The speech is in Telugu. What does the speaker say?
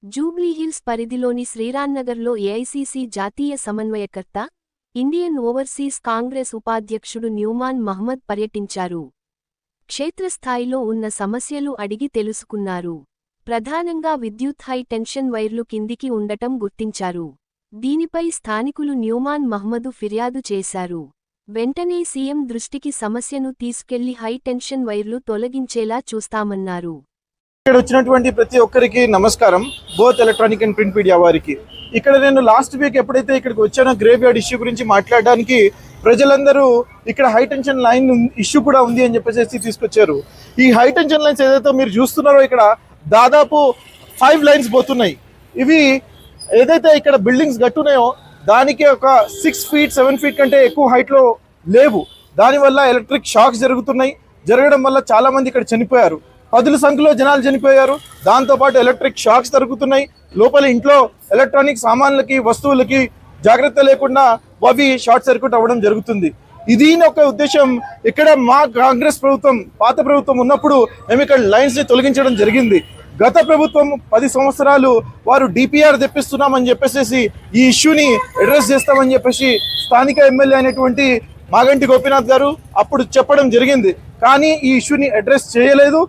జూబ్లీహిల్స్ పరిధిలోని శ్రీరాంనగర్లో ఏఐసీసీ జాతీయ సమన్వయకర్త, ఇండియన్ ఓవర్సీస్ కాంగ్రెస్ ఉపాధ్యక్షుడు న్యూమాన్ మహ్మద్ పర్యటించారు. క్షేత్రస్థాయిలో ఉన్న సమస్యలు అడిగి తెలుసుకున్నారు. ప్రధానంగా విద్యుత్ హై టెన్షన్ వైర్లు కిందికి ఉండటం గుర్తించారు. దీనిపై స్థానికులు న్యూమాన్ మహ్మదు ఫిర్యాదు చేశారు. వెంటనే సీఎం దృష్టికి సమస్యను తీసుకెళ్లి హై టెన్షన్ వైర్లు తొలగించేలా చూస్తామన్నారు. ఇక్కడ వచ్చినటువంటి ప్రతి ఒక్కరికి నమస్కారం. Both electronic and print media వారికి. ఇక్కడ నేను లాస్ట్ వీక్ ఎప్పుడైతే ఇక్కడికి వచ్చానో గ్రేవ్ యార్డ్ ఇష్యూ గురించి మాట్లాడడానికి ప్రజలందరూ ఇక్కడ హై టెన్షన్ లైన్ ఇష్యూ కూడా ఉంది అని చెప్పేసి తీసుకొచ్చారు. ఈ హై టెన్షన్ లైన్స్ ఏదైతే మీరు చూస్తున్నారో ఇక్కడ దాదాపు 5 లైన్స్ పోతున్నాయి. ఇవి ఏదైతే ఇక్కడ బిల్డింగ్స్ కట్టున్నాయో దానికి ఒక 6 ఫీట్ 7 ఫీట్ కంటే ఎక్కువ హైట్లో లేవు. దానివల్ల ఎలక్ట్రిక్ షాక్స్ జరగడం వల్ల చాలా మంది ఇక్కడ చనిపోయారు. 10ల సంఖ్యలో జనాలు చనిపోయారు. దాంతోపాటు ఎలక్ట్రిక్ షాక్స్ జరుగుతున్నాయి. లోపల ఇంట్లో ఎలక్ట్రానిక్ సామాన్లకి వస్తువులకి జాగ్రత్త లేకుండా అవి షార్ట్ సర్క్యూట్ అవ్వడం జరుగుతుంది. ఇది ఒక ఉద్దేశం. ఇక్కడ మా కాంగ్రెస్ ప్రభుత్వం పాత ప్రభుత్వం ఉన్నప్పుడు మేము ఇక్కడ లైన్స్ ని తొలగించడం జరిగింది. గత ప్రభుత్వం 10 సంవత్సరాలు వారు డిపిఆర్ తెప్పిస్తున్నామని చెప్పేసి ఈ ఇష్యూని అడ్రస్ చేస్తామని చెప్పేసి స్థానిక ఎమ్మెల్యే అయినటువంటి మాగంటి గోపీనాథ్ గారు అప్పుడు చెప్పడం జరిగింది. కానీ ఈ ఇష్యూని అడ్రస్ చేయలేదు.